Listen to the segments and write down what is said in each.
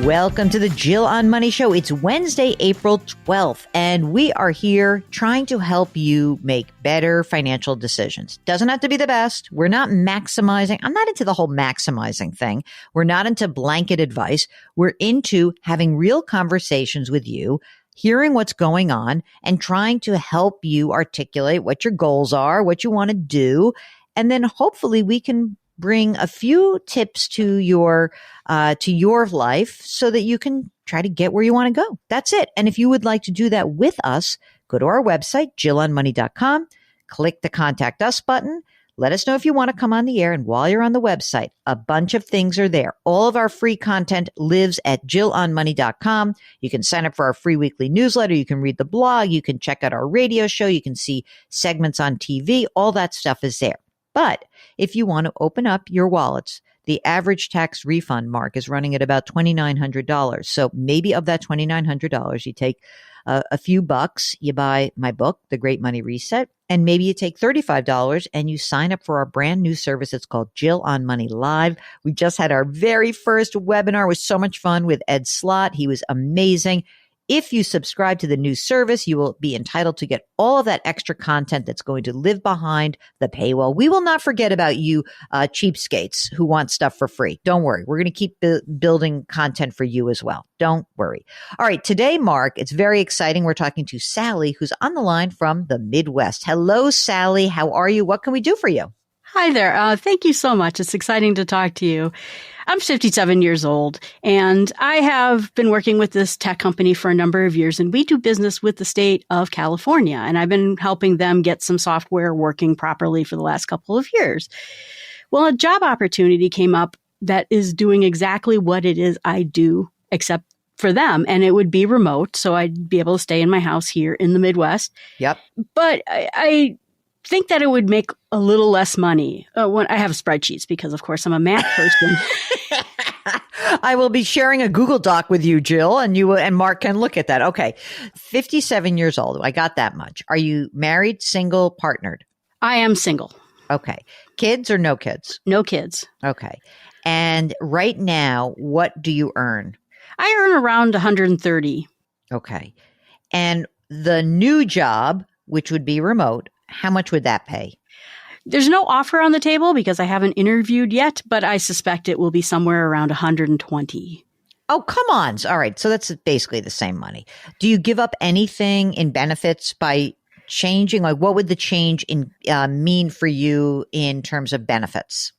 Welcome to the Jill on Money Show. It's Wednesday, April 12th, and we are here trying to help you make better financial decisions. Doesn't have to be the best. We're not maximizing. I'm not into the whole maximizing thing. We're not into blanket advice. We're into having real conversations with you, hearing what's going on, and trying to help you articulate what your goals are, what you want to do, and then hopefully we can bring a few tips to your life so that you can try to get where you want to go. That's it. And if you would like to do that with us, go to our website, jillonmoney.com, click the Contact Us button. Let us know if you want to come on the air. And while you're on the website, a bunch of things are there. All of our free content lives at jillonmoney.com. You can sign up for our free weekly newsletter. You can read the blog. You can check out our radio show. You can see segments on TV. All that stuff is there. But if you want to open up your wallets, the average tax refund mark is running at about $2,900. So maybe of that $2,900, you take a few bucks, you buy my book, The Great Money Reset, and maybe you take $35 and you sign up for our brand new service. It's called Jill on Money Live. We just had our very first webinar. It was so much fun with Ed Slott. He was amazing. If you subscribe to the new service, you will be entitled to get all of that extra content that's going to live behind the paywall. We will not forget about you cheapskates who want stuff for free. Don't worry. We're going to keep building content for you as well. Don't worry. All right. Today, Mark, it's very exciting. We're talking to Sally, who's on the line from the Midwest. Hello, Sally. How are you? What can we do for you? Hi there. Thank you so much. It's exciting to talk to you. I'm 57 years old, and I have been working with this tech company for a number of years, and we do business with the state of California, and I've been helping them get some software working properly for the last couple of years. Well, a job opportunity came up that is doing exactly what it is I do, except for them, and it would be remote, so I'd be able to stay in my house here in the Midwest. Yep. But I think that it would make a little less money when I have spreadsheets because, of course, I'm a math person. I will be sharing a Google Doc with you, Jill, and you and Mark can look at that. Okay. 57 years old. I got that much. Are you married, single, partnered? I am single. Okay. Kids or no kids? No kids. Okay. And right now, what do you earn? I earn around 130. Okay. And the new job, which would be remote, how much would that pay? There's no offer on the table because I haven't interviewed yet, but I suspect it will be somewhere around 120. Oh, come on. All right. So that's basically the same money. Do you give up anything in benefits by changing? Like, what would the change in mean for you in terms of benefits?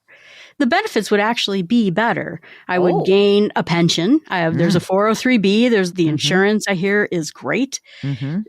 The benefits would actually be better. I would gain a pension. There's a 403B. There's the insurance I hear is great.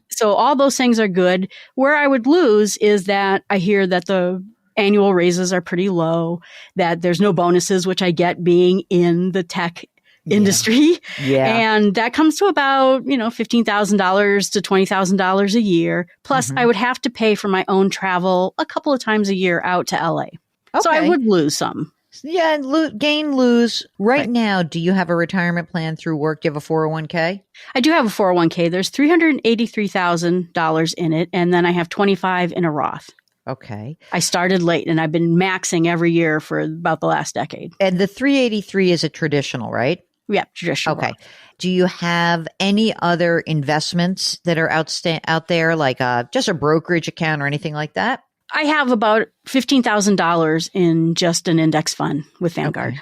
So all those things are good. Where I would lose is that I hear that the annual raises are pretty low, that there's no bonuses, which I get being in the tech industry. Yeah. And that comes to about, $15,000 to $20,000 a year. Plus I would have to pay for my own travel a couple of times a year out to LA. Okay. So I would lose some. Yeah, gain, lose. Right now, do you have a retirement plan through work? Do you have a 401k? I do have a 401k. There's $383,000 in it, and then I have $25,000 in a Roth. Okay. I started late, and I've been maxing every year for about the last decade. And the 383 is a traditional, right? Yeah, traditional. Okay. Do you have any other investments that are out there, like just a brokerage account or anything like that? I have about $15,000 in just an index fund with Vanguard.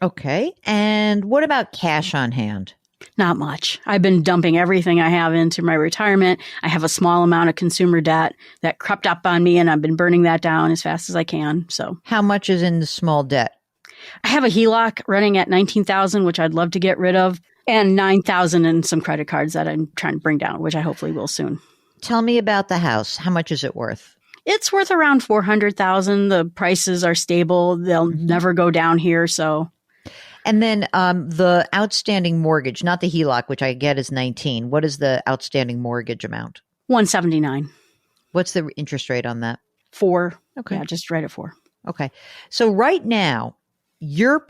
Okay. And what about cash on hand? Not much. I've been dumping everything I have into my retirement. I have a small amount of consumer debt that crept up on me, and I've been burning that down as fast as I can. So, how much is in the small debt? I have a HELOC running at $19,000, which I'd love to get rid of, and $9,000 in some credit cards that I'm trying to bring down, which I hopefully will soon. Tell me about the house. How much is it worth? It's worth around $400,000. The prices are stable. They'll never go down here. So, and then the outstanding mortgage, not the HELOC, which I get is 19. What is the outstanding mortgage amount? $179. What's the interest rate on that? 4. Okay, yeah, just right at 4. Okay, so right now you're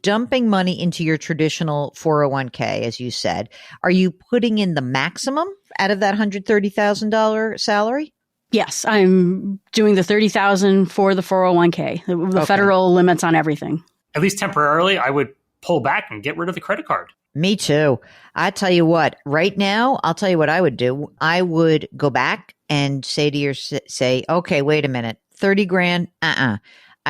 dumping money into your traditional 401k, as you said. Are you putting in the maximum out of that $130,000 salary? Yes, I'm doing the $30,000 for the 401k. The federal limits on everything. At least temporarily, I would pull back and get rid of the credit card. Me too. I tell you what, right now, I'll tell you what I would do. I would go back and say, okay, wait a minute, 30 grand. I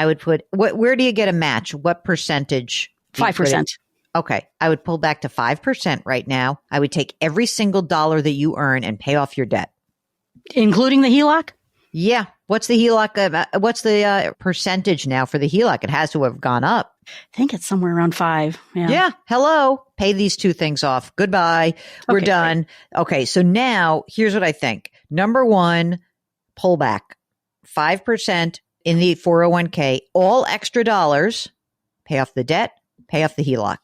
would put, where do you get a match? What percentage? 5%. Okay. I would pull back to 5% right now. I would take every single dollar that you earn and pay off your debt. Including the HELOC? Yeah. What's the HELOC? What's the percentage now for the HELOC? It has to have gone up. I think it's somewhere around 5. Yeah. Hello. Pay these two things off. Goodbye. We're done. Right. Okay. So now here's what I think. Number one, pull back 5% in the 401k, all extra dollars, pay off the debt, pay off the HELOC.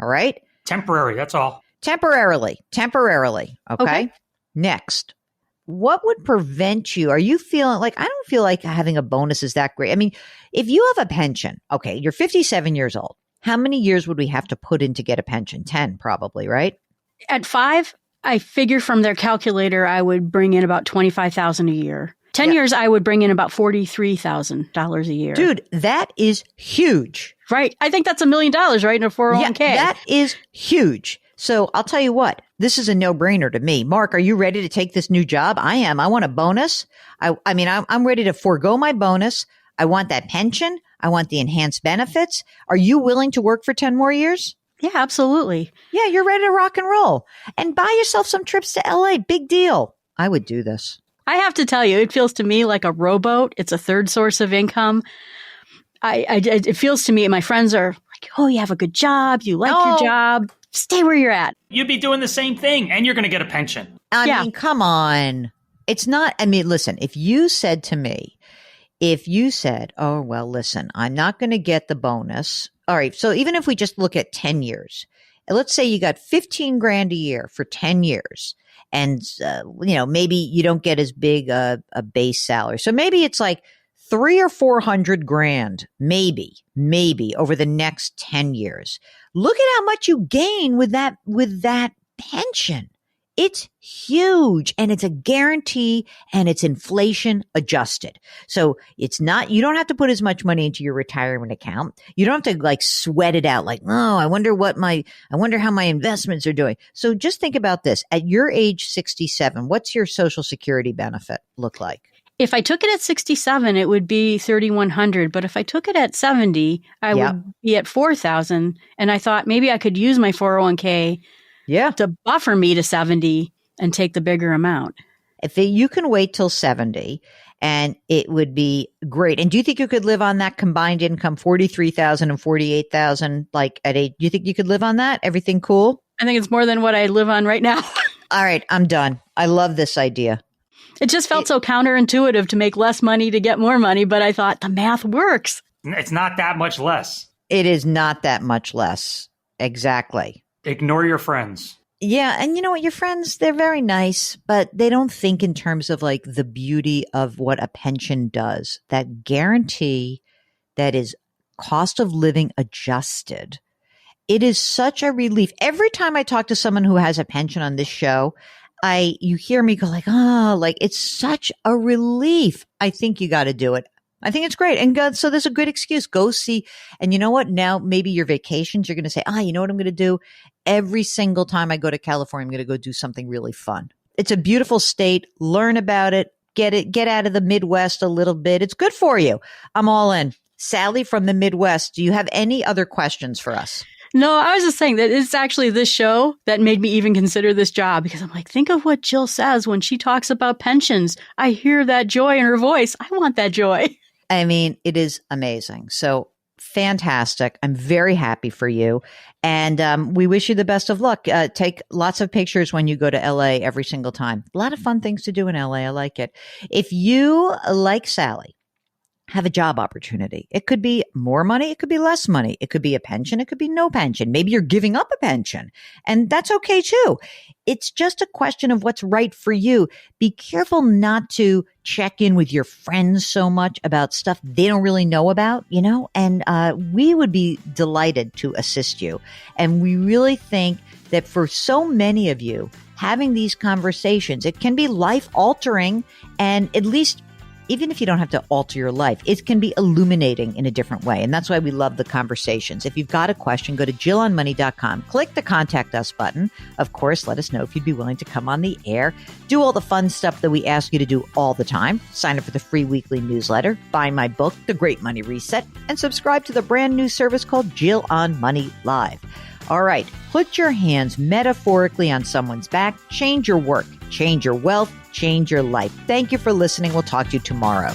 All right. Temporary. That's all. Temporarily. Okay. Next. What would prevent you? Are you feeling like, I don't feel like having a bonus is that great. I mean, if you have a pension, okay, you're 57 years old. How many years would we have to put in to get a pension? 10 probably, right? At 5, I figure from their calculator, I would bring in about $25,000 a year. 10 years, I would bring in about $43,000 a year. Dude, that is huge. Right. I think that's $1 million, right? In a 401k. Yeah, that is huge. So I'll tell you what, this is a no-brainer to me. Mark, are you ready to take this new job? I am. I want a bonus. I mean, I'm ready to forego my bonus. I want that pension. I want the enhanced benefits. Are you willing to work for 10 more years? Yeah, absolutely. Yeah, you're ready to rock and roll. And buy yourself some trips to LA. Big deal. I would do this. I have to tell you, it feels to me like a rowboat. It's a third source of income. It feels to me, my friends are like, oh, you have a good job. You like your job. Stay where you're at. You'd be doing the same thing and you're going to get a pension. I mean, come on. It's not, I mean, listen, if you said, oh, well, listen, I'm not going to get the bonus. All right. So even if we just look at 10 years, let's say you got 15 grand a year for 10 years. And, maybe you don't get as big a base salary. So maybe it's like 300 or 400 grand, maybe over the next 10 years. Look at how much you gain with that pension. It's huge and it's a guarantee and it's inflation adjusted. So it's not, you don't have to put as much money into your retirement account. You don't have to like sweat it out like, oh, I wonder how my investments are doing. So just think about this. At your age 67, what's your Social Security benefit look like? If I took it at 67, it would be $3,100. But if I took it at 70, I would be at $4,000. And I thought maybe I could use my 401k to buffer me to 70 and take the bigger amount. You can wait till 70 and it would be great. And do you think you could live on that combined income, 43,000 and 48,000, like at age, do you think you could live on that? Everything cool? I think it's more than what I live on right now. All right. I'm done. I love this idea. It just felt so counterintuitive to make less money to get more money, but I thought the math works. It's not that much less. It is not that much less. Exactly. Ignore your friends. Yeah. And you know what? Your friends, they're very nice, but they don't think in terms of like the beauty of what a pension does. That guarantee that is cost of living adjusted. It is such a relief. Every time I talk to someone who has a pension on this show, you hear me go like, it's such a relief. I think you got to do it. I think it's great. And so there's a good excuse. Go see. And you know what? Now maybe your vacations, you're going to say, you know what I'm going to do? Every single time I go to California, I'm going to go do something really fun. It's a beautiful state. Learn about it. Get out of the Midwest a little bit. It's good for you. I'm all in. Sally from the Midwest, do you have any other questions for us? No, I was just saying that it's actually this show that made me even consider this job because I'm like, think of what Jill says when she talks about pensions. I hear that joy in her voice. I want that joy. I mean, it is amazing. So fantastic. I'm very happy for you. And we wish you the best of luck. Take lots of pictures when you go to LA every single time. A lot of fun things to do in LA. I like it. If you, like Sally, have a job opportunity. It could be more money. It could be less money. It could be a pension. It could be no pension. Maybe you're giving up a pension and that's okay too. It's just a question of what's right for you. Be careful not to check in with your friends so much about stuff they don't really know about, and we would be delighted to assist you. And we really think that for so many of you, having these conversations, it can be life altering and at least even if you don't have to alter your life, it can be illuminating in a different way. And that's why we love the conversations. If you've got a question, go to JillOnMoney.com, click the contact us button. Of course, let us know if you'd be willing to come on the air, do all the fun stuff that we ask you to do all the time. Sign up for the free weekly newsletter, buy my book, The Great Money Reset, and subscribe to the brand new service called Jill on Money Live. All right, put your hands metaphorically on someone's back, change your work, change your wealth, change your life. Thank you for listening. We'll talk to you tomorrow.